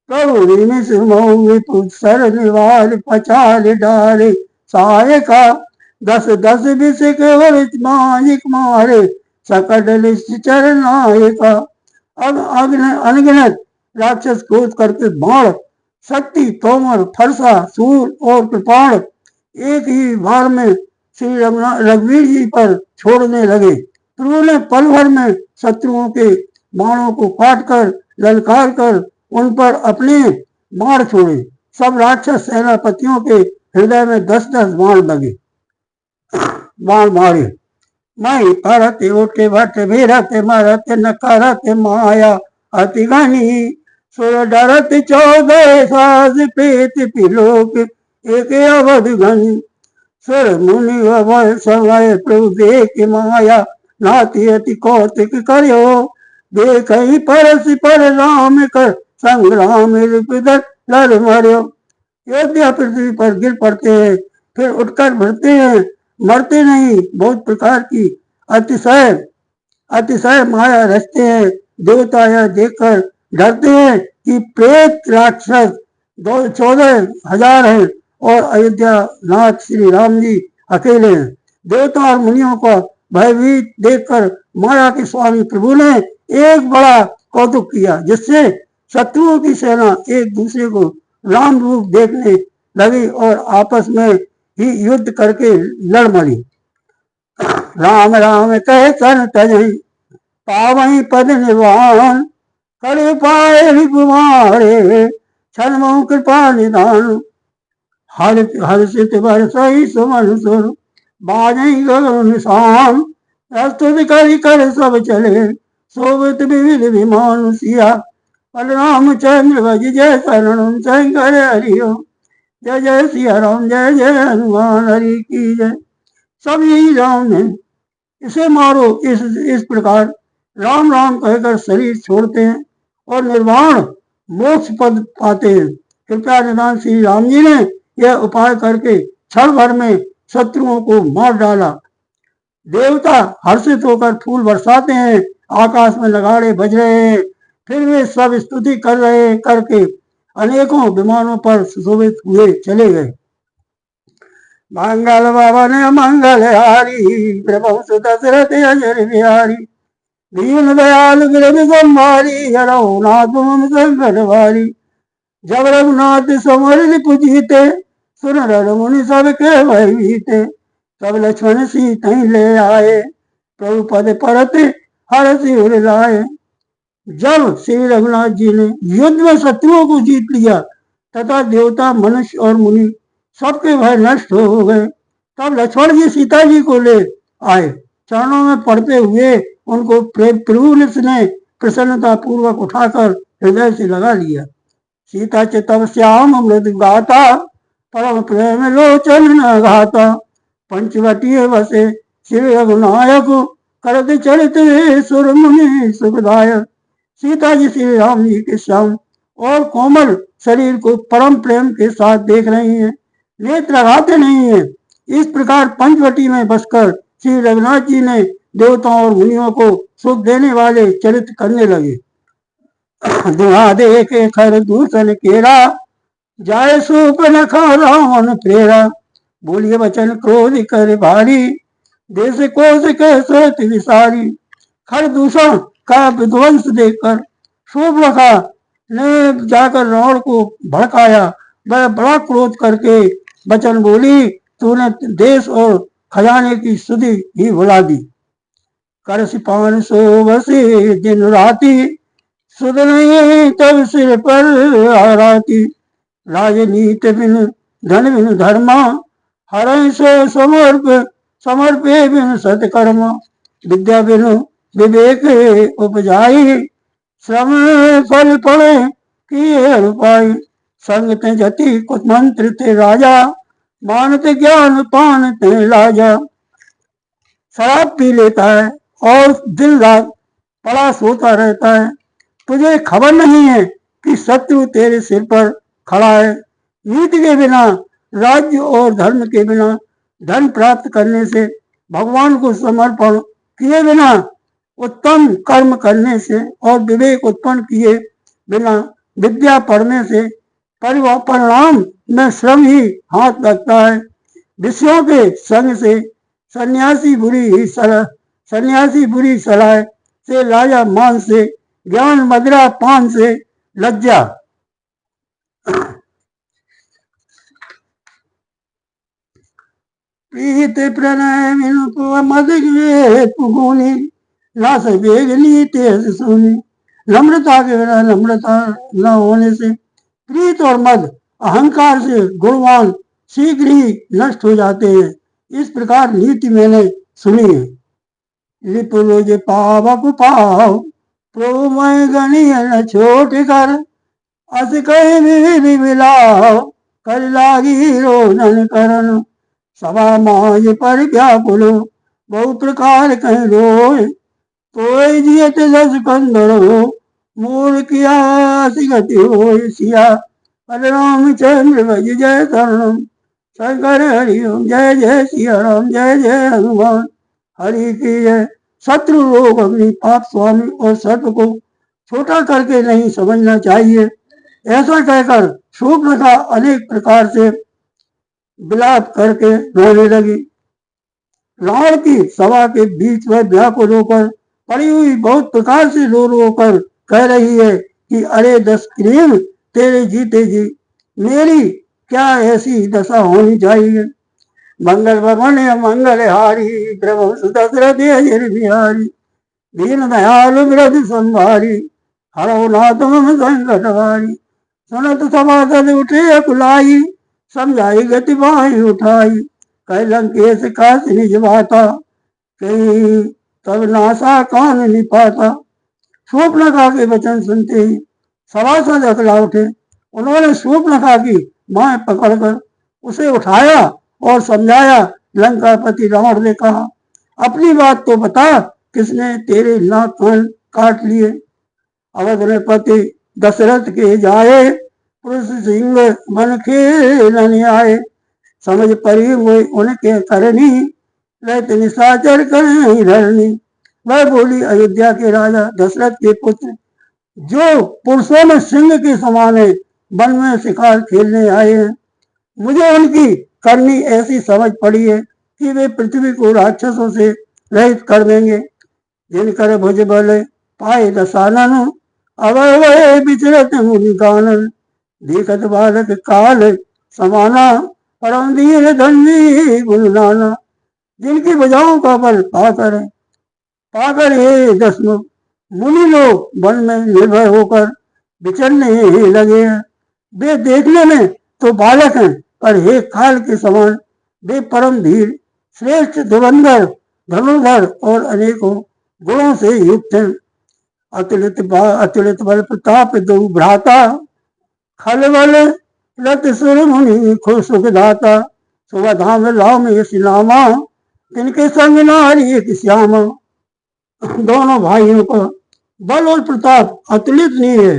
प्रभु निमिष मोह विपुत सर निवार पचाल डारे सहायका, दस दस विष केवल मानिक मारे सकट निश्चर नायका। अब अनगिनत राक्षस क्रोध करके बाण, शक्ति, तोमर, फरसा, सूर और कृपाण एक ही बार में श्री रघुवीर जी पर छोड़ने लगे। प्रभु ने पल भर में शत्रुओं के बाणों को काट कर ललकार कर उन पर अपने बाण छोड़े। सब राक्षस सेनापतियों के हृदय में 10-10 बाण लगे, बाण मारे। माई परत उठ भट भीरत मरत न करत माया अति घनी, सुर डरत 14 साज प्रेत पिलोक एक अवध घनी। सुर मुनि अवध समय प्रभु देख माया, नाति अति कौतिक करो, देख ही परस पर राम कर संग्राम लड़ मरो। योद्धा पृथ्वी पर गिर पड़ते हैं, फिर उठकर बढ़ते हैं, मरते नहीं। बहुत प्रकार की अतिशय माया रचते हैं। देवता यह देखकर डरते हैं कि प्रेत राक्षस 14,000 हैं और अयोध्या नाथ श्री राम जी अकेले हैं। देवता और मुनियों का भयभीत देखकर माया के स्वामी प्रभु ने एक बड़ा कौतुक किया, जिससे शत्रुओं की सेना एक दूसरे को राम रूप देखने लगी और आपस में ही युद्ध करके लड़ मरी। राम राम कह सन तजहि पावहि पद निवान, कर पाए रिपुमारे छलमहु कृपा निदान। हर्षित बरसहि सुमन सुर बाजहि गगन निशान, प्रस्तुत करि कर सब चले शोभित विविध विमान। सिया बलराम चंद्र भज जय शरण शंकर हरिओ, जय जय सिया राम जय जय हनुमान हरि की जय। सब यही राम ने इसे मारो इस प्रकार राम राम कहकर शरीर छोड़ते हैं और निर्वाण मोक्ष पद पाते हैं। कृपया निदान श्री राम जी ने यह उपाय करके क्षण भर में शत्रुओं को मार डाला। देवता हर्षित होकर फूल बरसाते हैं, आकाश में नगाड़े बज रहे हैं, फिर वे सब स्तुति कर रहे करके अनेकों विमानों पर सुशोभित हुए चले गए। मंगल भवन मंगल हारी, प्रभु दशरथ अजर बिहारी, दीन दयाल गिरध संभारी, हरऊ नाथ मम संकट भारी। जब रघुनाथ समर पूजीते, सुन रर मुनि सब के भय बीते। तब लक्ष्मण सीता ले आए, प्रभु पद परत हर सिर लाए। जब श्री रघुनाथ जी ने युद्ध में शत्रुओं को जीत लिया तथा देवता मनुष्य और मुनि सबके भय नष्ट हो गए, तब लक्ष्मण जी सीता जी को ले आए। चरणों में पड़ते हुए उनको प्रभु ने प्रसन्नता पूर्वक उठाकर हृदय से लगा लिया। सीता च तब श्याम मृदु गाता, परम प्रेम लोचन न घाता। पंचवटी बसे श्री रघुनायक, करत चरित सुर मुनि सुखदायक। सीता जी श्री राम जी के श्याम और कोमल शरीर को परम प्रेम के साथ देख रही हैं, नेत्र लगाते नहीं है। इस प्रकार पंचवटी में बसकर श्री रघुनाथ जी ने देवताओं और मुनियों को सुख देने वाले चरित्र करने लगे। दुहा दे के खर दूषण केरा, जाय सूप न खा रावण प्रेरा। बोलिए वचन क्रोध कर भारी, देश कोश के सोच विसारी। खर दूषण का विध्वंस देखकर शूर्पणखा ने जाकर रावण को भड़काया। वह बड़ा क्रोध करके वचन बोली, तूने देश और खजाने की सुधि ही भुला दी। कर सिपान सो बसे दिन राती, सुध नहीं तब सिर पर आराती। राजनीति बिन धन बिन धर्मा, हर सो समर्पे बिन सत्कर्मा। विद्या बिन विवेक उपजाई, श्रम फल पड़े किए रुपाई। संग ते जति कुछ मंत्र थे राजा, मानते ज्ञान पान ते लाजा। शराब पी लेता है और दिन रात पड़ा सोता रहता है। तुझे खबर नहीं है कि शत्रु तेरे सिर पर खड़ा है। नीति के बिना, राज्य और धर्म के बिना, धन प्राप्त करने से, भगवान को समर्पण किए बिना, उत्तम कर्म करने से और विवेक उत्पन्न किए बिना विद्या पढ़ने से परिणाम में श्रम ही हाथ लगता है। विषयों के संग से सन्यासी बुरी सलाह से लाया मान से, ज्ञान मदिरा पान से लज्जा। प्रीत प्रणय मद पुगुनी, ना सवेग नीति सुनी। नम्रता के बिना नम्रता न होने से, प्रीत और मद अहंकार से गुणवान शीघ्र ही नष्ट हो जाते हैं। इस प्रकार नीति मैंने सुनी है। लिपुलोज पावक पाव, प्रभु मैं गणिय न छोट कर, अस कह विधि मिलाव, कर लागी रोदन करन। सभा माज पर व्याकुल, बहु प्रकार कह रोय, तो जियत दस कंदर हो, मूल किया गति हो। सिया रामचंद्र भज जय शरणम, शंकर हरिओम जय जय सिया राम, जय जय हनुमान हरि की जय। शत्रु लोग अपनी पाप स्वामी और सर्प को छोटा करके नहीं समझना चाहिए। ऐसा कहकर शूर्पणखा अनेक प्रकार से विलाप करके रोने लगी। रावण की सभा के बीच में व्याकुल होकर पड़ी हुई बहुत प्रकार से रो रो कर कह रही है कि अरे दशग्रीव, तेरे जीते जी मेरी क्या ऐसी दशा होनी चाहिए। मंगल भवन मंगल हारी, प्रभु सुदशरथ अजर बिहारी, दीन दयालु वृद्ध संभारी, हरो नाथ मम संकट हारी। सुनत सभासद उठे अकुलाई, समझाई गति बाही उठाई, कह लंकेश काश निज बाता, कही तब नासा कान निपाता। शूर्पणखा के वचन सुनते ही सभासद अकला उठे। उन्होंने शूर्पणखा की बाहें पकड़कर उसे उठाया और समझाया। लंकापति रावण ने कहा, अपनी बात तो बता, किसने तेरे नाक कान काट लिए। अवध में पति दशरथ के जाए, पुरुष सिंह बन खेलन आए, समझ परी हुए उनके करनी, रहत निशाचर करें धरनी। वह बोली, अयोध्या के राजा दशरथ के पुत्र जो पुरुषों में सिंह के समान है, वन में शिकार खेलने आए हैं। मुझे उनकी करनी ऐसी समझ पड़ी है कि वे पृथ्वी को राक्षसों से रहित कर देंगे। जिनकर भुज बल पाए दशानन, अवय विचरत मुनि कानन, देखत बालक काल समाना, परम धीर धन्वी गुण नाना। जिनकी भुजाओं का बल पाकर हे दसमुख मुनि लोग वन में निर्भय होकर विचरने लगे हैं। वे देखने में तो बालक हैं, पर हे काल के समान वे परम धीर, श्रेष्ठ धुरंधर, धनुर्धर और अनेकों गुणों से युक्त हैं। अतुलित बल प्रताप दो भ्राता, खल बल रत सुर मुनि सुख दाता। सुबह धाम राम यश नामा, तिनके संग नारी एक श्यामा। दोनों भाइयों का बल और प्रताप अतुलित नहीं है।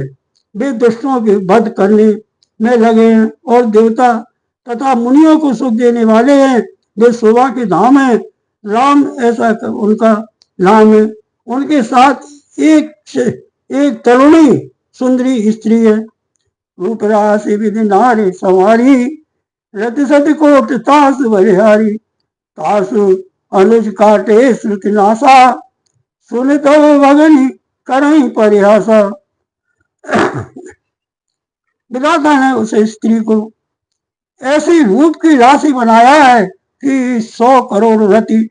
वे दुष्टों के वध करने में लगे हैं और देवता तथा मुनियों को सुख देने वाले हैं। वे शोभा के धाम है, राम ऐसा उनका नाम है। उनके साथ एक तरुणी सुंदरी स्त्री है। रूप राशि विधि नारी संवारी, रति सति कोट तास बलिहारी। तासु अनुज काटे श्रुति नासा, सुन तो भगनी करई परिहासा। विधाता ने उस स्त्री को ऐसी रूप की राशि बनाया है कि 100 करोड़ रति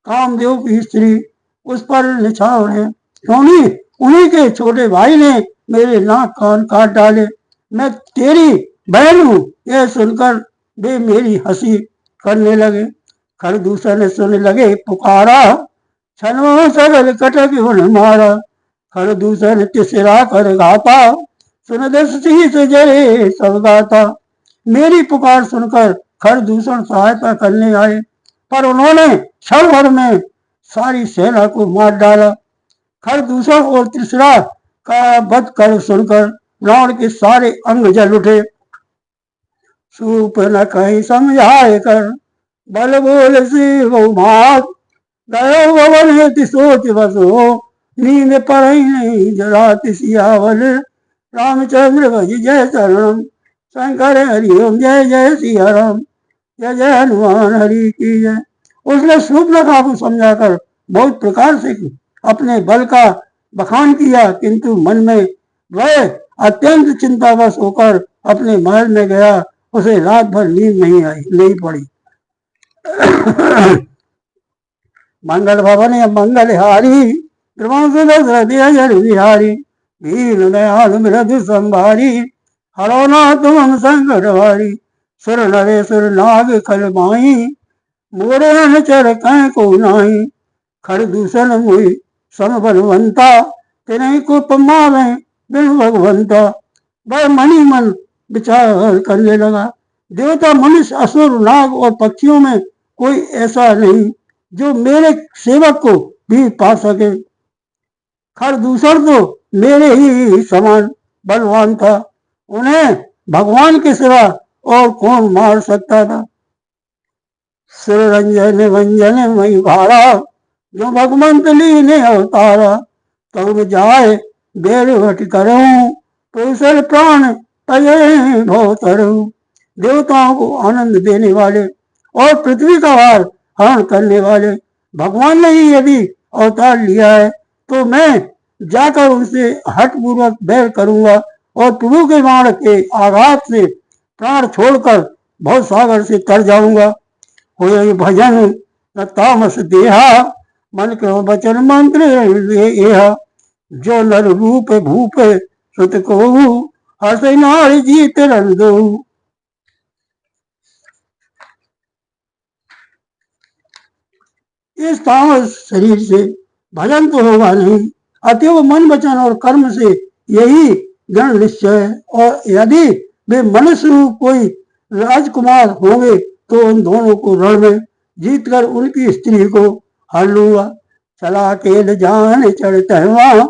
कामदेव की स्त्री उस पर निछावर है। क्योंकि उन्हीं के छोटे भाई ने मेरे नाक कान काट डाले। मैं तेरी बहन हूं, यह सुनकर वे मेरी हंसी करने लगे। खरदूषण सुन लगे पुकारा, छनवा सरल कटक उन मारा। खरदूषण तिसरा कर गाता, सुन दस शीस जरे सब गाता। मेरी पुकार सुनकर खरदूषण सहायता करने आए, पर उन्होंने क्षण भर में सारी सेना को मार डाला। खर दूषण और तृष्णा का वध कर सुनकर रावण के सारे अंग जल उठे। सूप न कहीं समझाए कर बल बोल से बहुमात गयो भवन हेतु सोच बसो नींद पर ही नहीं जरा सियावल रामचंद्र भज जय चरणम शंकर हरि ओम जय जय सिया राम जय जय हनुमान हरि की जय। उसने सूर्पनखा को समझाकर बहुत प्रकार से अपने बल का बखान किया, किंतु मन में वह अत्यंत चिंतावश होकर अपने महल में गया। उसे रात भर नींद नहीं पड़ी। मंगल भवन मंगल हारी बिहारी दीन दयाल मृदु संभारी हरो ना तुम संकट भारी सुर नरे सुर नाग खल माही मोरे न चर कह को नाही खर दूषण मुई सम बलवंता तेने को पमावे बिन भगवंता। वह मणि मन विचार करने लगा। देवता मनुष्य असुर नाग और पक्षियों में कोई ऐसा नहीं जो मेरे सेवक को भी पा सके। खर दूषण तो मेरे ही समान बलवान था, उन्हें भगवान के सिवा और कौन मार सकता था। सुरंजन वंजन मई भारा जो भगवंत लीने अवतारा तब जाए बेर भट करूं पुरुषर प्राण तय भवतरूं। देवताओं को आनंद देने वाले और पृथ्वी का भार हरण करने वाले भगवान ने ही यदि अवतार लिया है तो मैं जाकर उनसे हठपूर्वक बैर करूंगा और प्रभु के बाण के आघात से प्राण छोड़कर भव सागर से तर जाऊंगा। हो भजन न तामस देहा मन के वचन मंत्र एहा जो नर रूप भूप सुत को हस नार जीत रन दो। इस तामस शरीर से भजन तो होगा नहीं, अतएव मन वचन और कर्म से यही गण निश्चय है। और यदि वे मनुष्य रूप कोई राजकुमार होंगे तो उन दोनों को रण में जीतकर उनकी स्त्री को हर लूंगा। चला केल जान चढ़ते वहां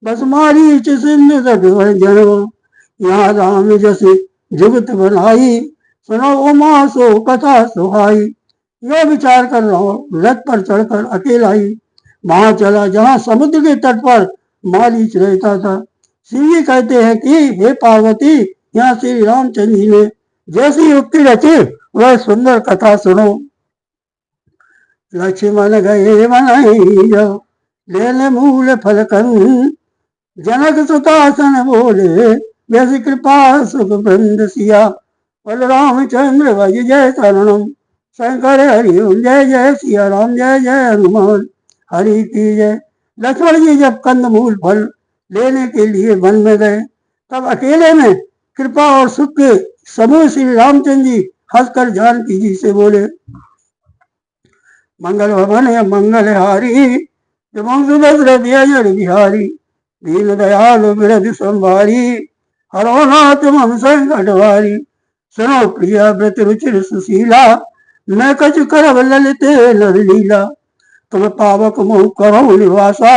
बस मारी सिंध जनवा यहाँ राम जैसे जुगत बनाई सुनो उमा सो कथा सुहाई। यह विचार कर रथ पर चढ़कर अकेला ही वहां चला जहां समुद्र के तट पर मारीच रहता था। श्री जी कहते हैं कि हे पार्वती, यहाँ श्री रामचंद्र जी ने जैसी युक्ति रची वह सुंदर कथा सुनो। लक्ष्मण गए बनाई जाओ लेने मूल फल करूं जनक सुतासन बोले जैसी कृपा सुख बंद सिया बल रामचंद्र भज जय चरणम शंकर हरि ओम जय जय सिया राम जय जय हनुमान हरि की जय। लक्ष्मण जी जब कंदमूल फल लेने के लिए वन में गए तब अकेले में कृपा और सुख के समूह श्री रामचंद्र जी हंसकर जानकी जी से बोले। मंगल भवन है मंगल हारी बिहारी दीन दयाल बिरध संभारी हरो नाथ मम संकट भारी सुनो प्रिया व्रत रुचिर सुशीला मैं कछु करब ललित नर लीला तुम पावक मोह करो निवासा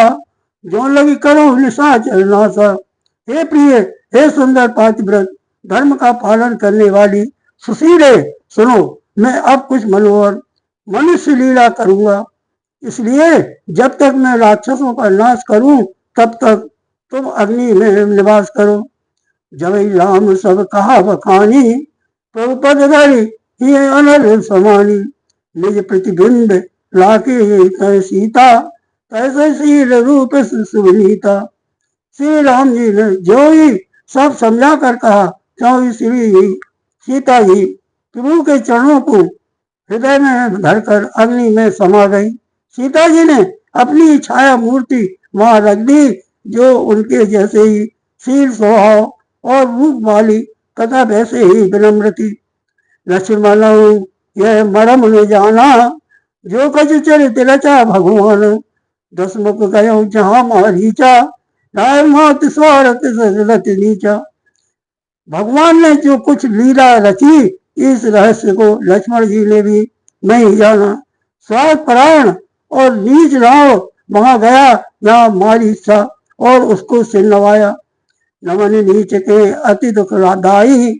जो लगी करो निशाचर नासा। हे प्रिय, हे सुंदर पातिव्रत धर्म का पालन करने वाली सुशीले, सुनो मैं अब कुछ मनोहर मनुष्य लीला करूंगा। इसलिए जब तक मैं राक्षसों का नाश करूं तब तक तुम अग्नि में निवास करो। जब राम सब कहा बखानी प्रभुपद धरी ये अनल समानी निज प्रतिबिंब लाके सीता तैसे शील रूप सुनीता। श्री राम जी ने जो ही सब समझा कर कहा क्यों श्री सीता जी प्रभु के चरणों को हृदय में धरकर अग्नि में समा गई। सीता जी ने अपनी छाया मूर्ति वहां रख दी जो उनके जैसे ही शील स्वभाव और रूप वाली तथा वैसे ही विनम्र थी। लक्ष्मण यह मरम ने जाना जो कछ चरित रचा भगवान दसमुख गयो जहां मारीचा राय मात स्वारथ सजलत नीचा। भगवान ने जो कुछ लीला रची इस रहस्य को लक्ष्मण जी ने भी नहीं जाना। स्वार्थ परायण और नीच राव वहां गया जहाँ मारीच था और उसको सिर नवाया। नमन नीच के अति दुखदाई,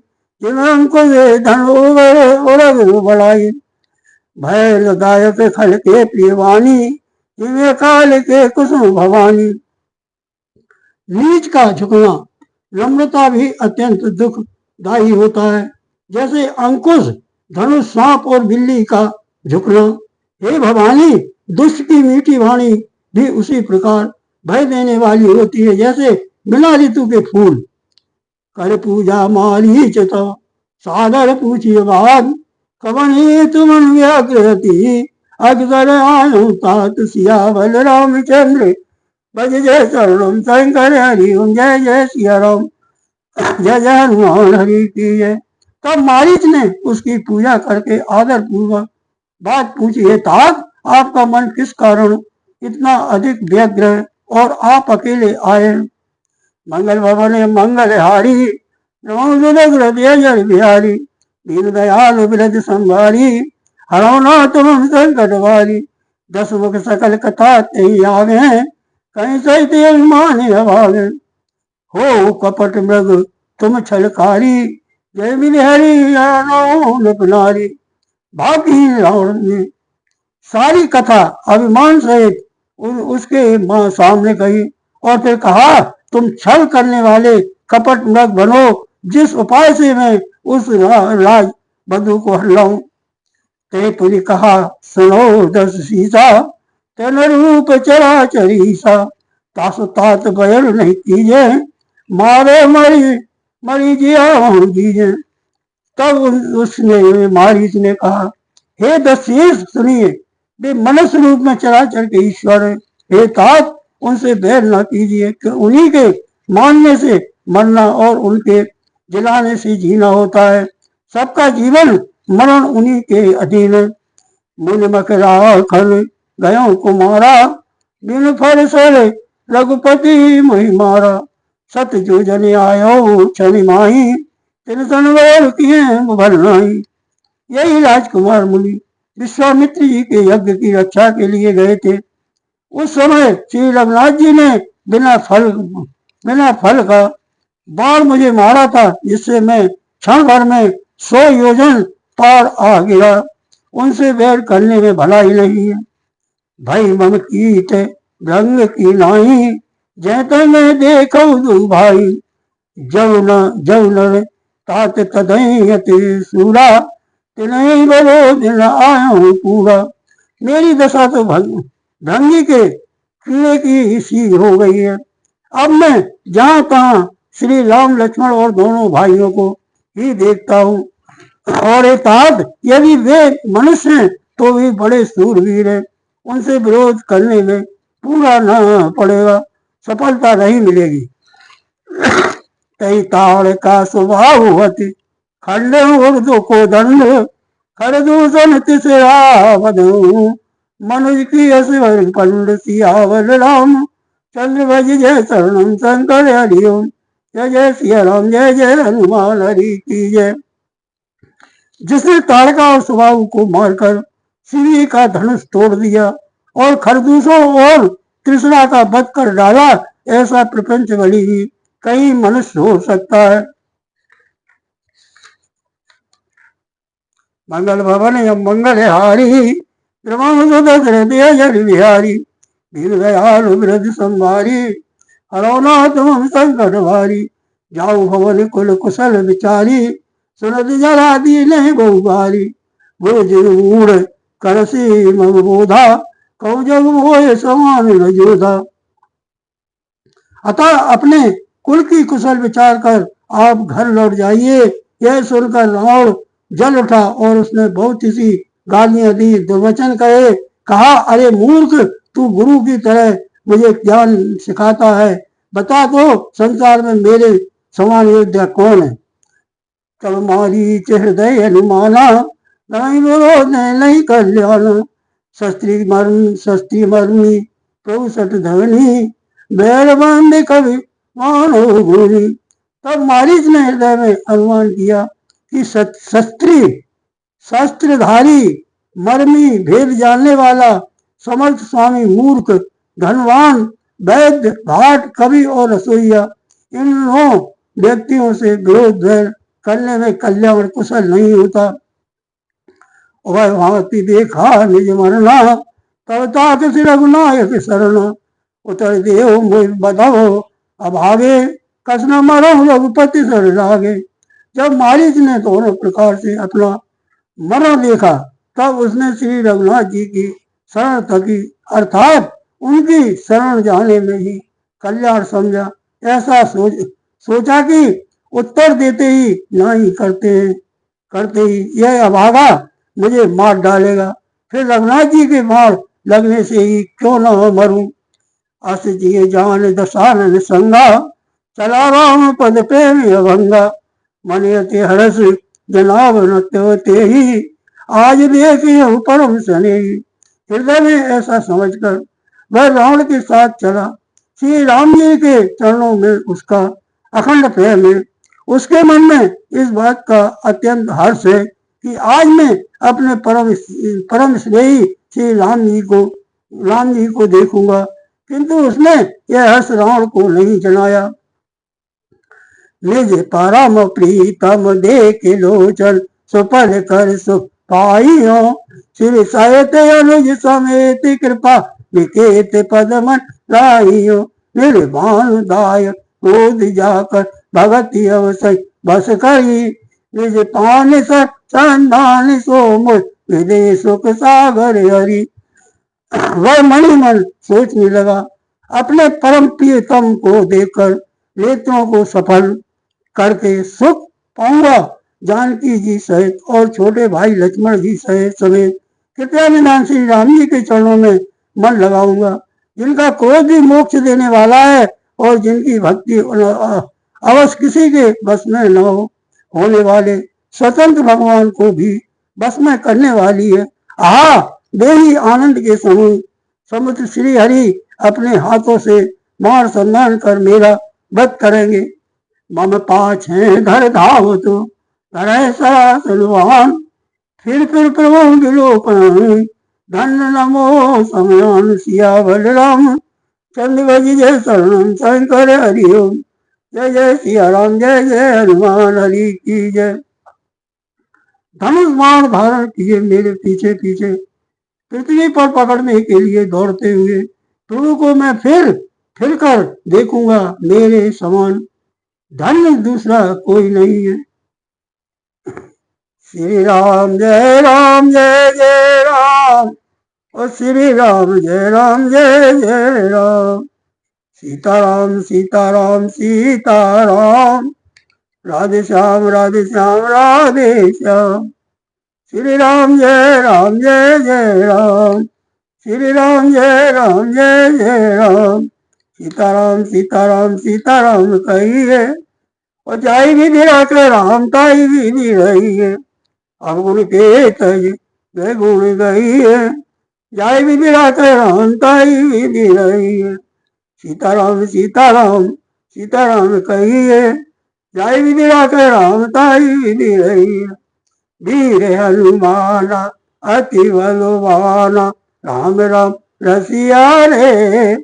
जिन्हें उनको ये धन बढ़ाई। भय लगायक खल के प्रियवाणी, जिन्हें काल के कुसुम भवानी। नीच का झुकना, नम्रता भी अत्यंत दुखदायी होता है, जैसे अंकुश धनुष सांप और बिल्ली का झुकना। हे भवानी, दुष्ट की मीठी वाणी भी उसी प्रकार भय देने वाली होती है, जैसे बिना ऋतु के फूल। कर पूजा मारी चता, सादर पूछिए बात, कवन ही तुम व्याकृति, अक्सर आयु तात सियावल रामचंद्र, भज जय शरणम शंकर हरि ओम, जय जय सिया राम, जय जय हनुमान हरि की जय। तब मारीच ने उसकी पूजा करके आदर पूर्वक बात पूछी, है तात, आपका मन किस कारण इतना अधिक व्यग्र है और आप अकेले आए? मंगल भवन मंगल हारी, जल बिहारी, दीन दयाल बिरज संभारी, हरौना तुम संकट वारी। दस मुख सकल कथा तेई आवे, कहीं सहित अभिमान अभावे। हो कपट मृग तुम छलकारी, जय बिहारी नारी। भागीन रावण ने सारी कथा अभिमान सहित उसके सामने कही और फिर कहा, तुम छल करने वाले कपट मृग बनो, जिस उपाय से मैं उस राज बधु को हरलाऊं। ते पुरी कहा, सुनो दस सीसा, तेन रूप चरा चरीसा, तासु तात बयल नहीं कीजे, मारे मरी मरी जिया जीजे। तब उसने मारीच ने कहा, हे दशेष सुनिए, वे मनुष्य रूप में चराचर के ईश्वर है। हे तात, उनसे बैर न कीजिए कि उन्हीं के मानने से मरना और उनके जिलाने से जीना होता है। सबका जीवन मरण उन्हीं के अधीन है। मुन मकरा खल गयो कुमारा, बिन फल सर रघुपति मुहि मारा। सत जो जन आयो क्षण माही, तिन संवर किए भल नाही। यही राजकुमार मुनि विश्वामित्र जी के यज्ञ की रक्षा के लिए गए थे। उस समय श्री रघुनाथ जी ने बिना फल का बाण मुझे मारा था, जिससे मैं क्षण भर में 100 योजन पार आ गिरा। उनसे बैर करने में भलाई नहीं है। भाई मम कीट भ्रंग की नाही, जैते मैं देखो दो भाई। जव तात तदयति सूरा, तिनहि बरो दिन आयो पूरा। मेरी दशा तो भृंगी के कीड़े की सी हो गई है। अब मैं जहाँ तहाँ श्री राम लक्ष्मण और दोनों भाइयों को ही देखता हूँ। और एक तात, यदि वे मनुष्य हैं तो भी बड़े सूरवीर हैं, उनसे विरोध करने में पूरा न पड़ेगा, सफलता नहीं मिलेगी। तई ताड़ का स्वभाव होती, खंड उर्दू को दंड, कर दूषण तिसरा बधू, मनुज की असवर पंड सियावल राम, चंद्र भज जय शरणम शंकर हरि ओम, जय जय सिया राम, जय जय हनुमान हरि की जय। जिसने ताड़का और स्वभाव को मारकर शिवी का धनुष तोड़ दिया और खरदूषों और त्रिशरा का वध कर डाला, ऐसा प्रपंच बली ही कहीं मनुष्य हो सकता है। मंगल भवन मंगल हारी, जल बिहारी, दीन दयाल बिरज संभारी, हरौना तुम संकट भारी। जाऊ भवन कुल कुशल विचारी, सुनत जरा दीने बहुबारी। गुरु जरूर करसी मम बोधा, कहु जग मोय समान न जोधा। अतः अपने कुल की कुशल विचार कर आप घर लौट जाइए। यह सुनकर रावण जल उठा और उसने बहुत सी गालियां दी, दुर्वचन कहे, कहा, अरे मूर्ख, तू गुरु की तरह मुझे ज्ञान सिखाता है, बता दो संसार में मेरे समान योद्धा कौन है? तब मारीच हृदय हनुमाना, नहीं विरोध नहीं कल्याण। शस्त्री मर्मी प्रभु सट धवनी, बैर बंद कवि मानो गुनी। तब मारीच ने हृदय में अनुमान किया कि शस्त्रधारी मर्मी भेद जानने वाला समर्थ स्वामी मूर्ख धनवान, वैद्य, भाट, कवि और रसोईया, इन 9 व्यक्तियों से विरोध करने में कल्याण कुशल नहीं होता। और भांति देखा निज मरना, तब तात श्री रघुनायक शरण, उतर देव मुझ बताओ अभागे, कसना मरो रघुपति सर लागे। जब मारीच ने दोनों प्रकार से अपना मरण देखा, तब उसने श्री रघुनाथ जी की शरण तकी, अर्थात उनकी शरण जाने में ही कल्याण समझा। ऐसा सोचा कि उत्तर देते ही नहीं करते ही यह अभागा मुझे मार डालेगा, फिर रघुनाथ जी के मार लगने से ही क्यों न मरूं। अस जिए जान दशानन संगा, चला राम पद प्रेम अभंगा, मन अति हरस जनाब नते ही, आज देखिए परम सने। हृदय में ऐसा समझकर वह रावण के साथ चला। श्री राम जी के चरणों में उसका अखंड प्रेम है। उसके मन में इस बात का अत्यंत हर्ष है कि आज मैं अपने परम स्नेही श्री राम जी को देखूंगा, किंतु उसने यह हर्ष रावण को नहीं जनाया। निज परम प्रीतम देख लोचन, सुपल कर सुख पाइयो, श्री सहित अनुज समेत कृपा विकेत पदमन लाइयो। निर्वाण दाय क्रोध जाकर भगति अवसर बस करी, निज पान सर संधान सोमुल हृदय सुख सागर हरि। वह मणि मन सोचने लगा, अपने परम प्रियतम को देखकर नेत्रों को सफल करके सुख पाऊंगा। जानकी जी सहित और छोटे भाई लक्ष्मण जी समेत कृपया निधान श्री राम जी के चरणों में मन लगाऊंगा, जिनका क्रोध भी मोक्ष देने वाला है और जिनकी भक्ति अवश्य किसी के बस में न होने वाले स्वतंत्र भगवान को भी बस में करने वाली है। आहा, वे ही आनंद के समुद्र श्री हरि अपने हाथों से मार सम्मान कर मेरा वध करेंगे। मम पाछे घर धाव तो करे सलवान, फिर प्रभु विलोकन, धन नमो समयान सियावर राम, चंद गज जय शरण शंकर हरिओम। जय जय सिया राम, जय जय हनुमान हरि की जय। धनुष बाण धारण किए मेरे पीछे पीछे पृथ्वी पर पकड़ने के लिए दौड़ते हुए प्रभु को मैं फिर कर देखूंगा, मेरे समान धन्य दूसरा कोई नहीं है। श्री राम जय जय राम, और श्री राम जय जय राम। सीताराम सीताराम सीताराम, राधे श्याम राधे श्याम राधे श्याम। श्री राम जय जय राम, श्री राम जय जय राम। सीताराम सीताराम सीताराम कहिए, और जाई विधि रख राम ताई विधि रही है। अवगुण के तज वे गुण गई है, जाई विधि रख राम ताई विधि रही है। सीताराम सीताराम सीताराम कहिए, जाई विधि रख राम ताई विधि रही है। वीर हनुमाना अति बलवाना, राम राम रसिया रे,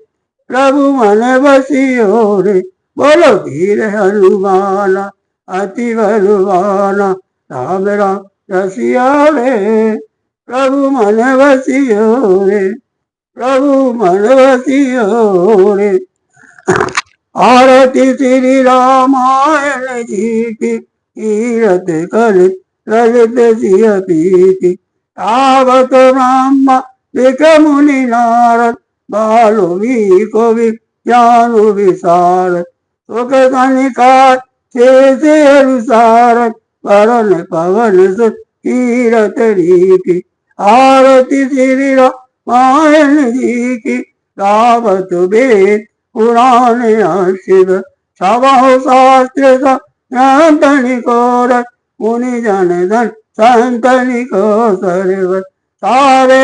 प्रभु मन बसियो रे। बोलो वीर हनुमाना अति बलवाना, राम राम रसिया रे, प्रभु मन बसियो रे, प्रभु मन बसियो रे। आरती श्री रामायण जी की, कीरत कलित ललित सिय पीति। आवत ब्रह्मा विक मुनि नारद, बालो को विज्ञान विशारद। सुख कनिकार से अनुसारद, वरण पवन सुत कीरत रीति। आरती श्री रामायण जी की, गावत वेद पुराण शिव। सभा शास्त्र संतनि को रस, मुनि जन धन संतनि को सर्वत। सारे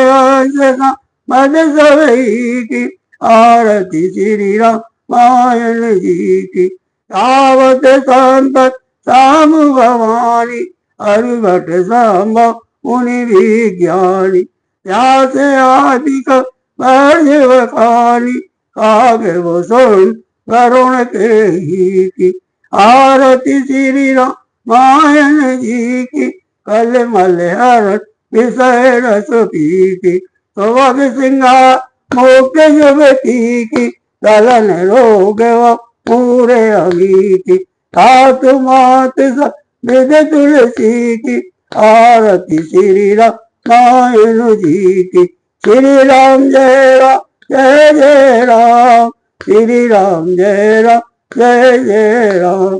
मद सबई की, आरती श्री रामायण जी की। आवत संत साम भवानी, हरिभट संभव मुनि विज्ञानी। व्यास आदि बखानी कागे वो सुन करुण के ही की। आरती श्री रामायण जी की कल मलहर विषय रस पी की। तो वग सिंगा मुक्त युवती की दलन रोग व पूरे अभी की। ठात मात विद तुलसी की आरती श्री रामायण जी की। श्री राम जय राम जय जय राम, श्री राम जय राम जय जय राम।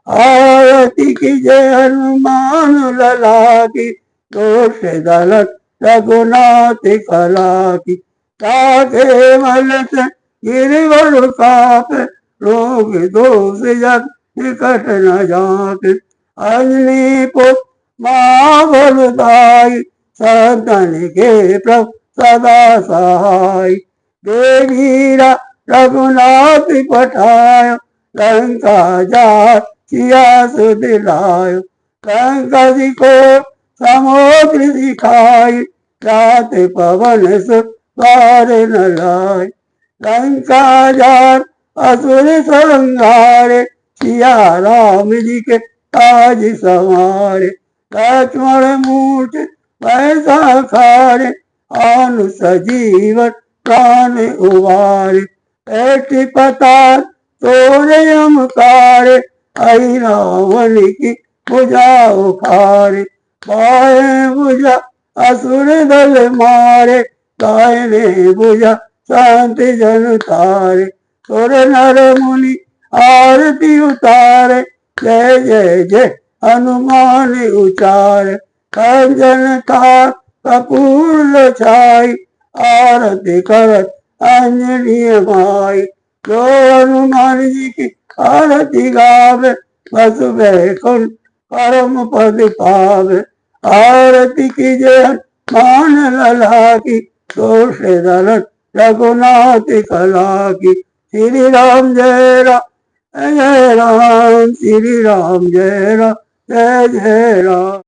आरती की जय हनुमान लला की, दोष दलत रघुनाथ कला की। ताके मल से गिरवर काप, रोग दोष जग निकट न जाके। अंजनी पुत्र महाबलदाई, संतन के प्रभु सदा सहाय। देवीरा रघुनाथ पठायो, लंका जात सिया सुदिलायो। लंका को समुद्र दिखाई, रात पवन सुख पार न लाय। लंका जात असुर संहारे, सिया राम जी के काज संवारे। लक्ष्मण मूर्ति वैसा खारे, आनु सजीवन प्राण उबारे। ऐठी पताल तोरे यमकारे, आई रावण की भुजा उखारे। बाएं भुजा असुर दल मारे, दाहिने भुजा शांति जन तारे। सुर नर मुनि आरती उतारे, जय जय जय हनुमान उचारे। कंचन थार कपूर छाई, आरती करत अंजनी माई। जो हनुमान जी की आरती गावे, बस बैकुंठ परम पद पावे। आरती की जय मान लला की, दोष दलत रघुनाथ कला की। श्री राम जय राम जय राम, श्री राम जय राम जय जय राम।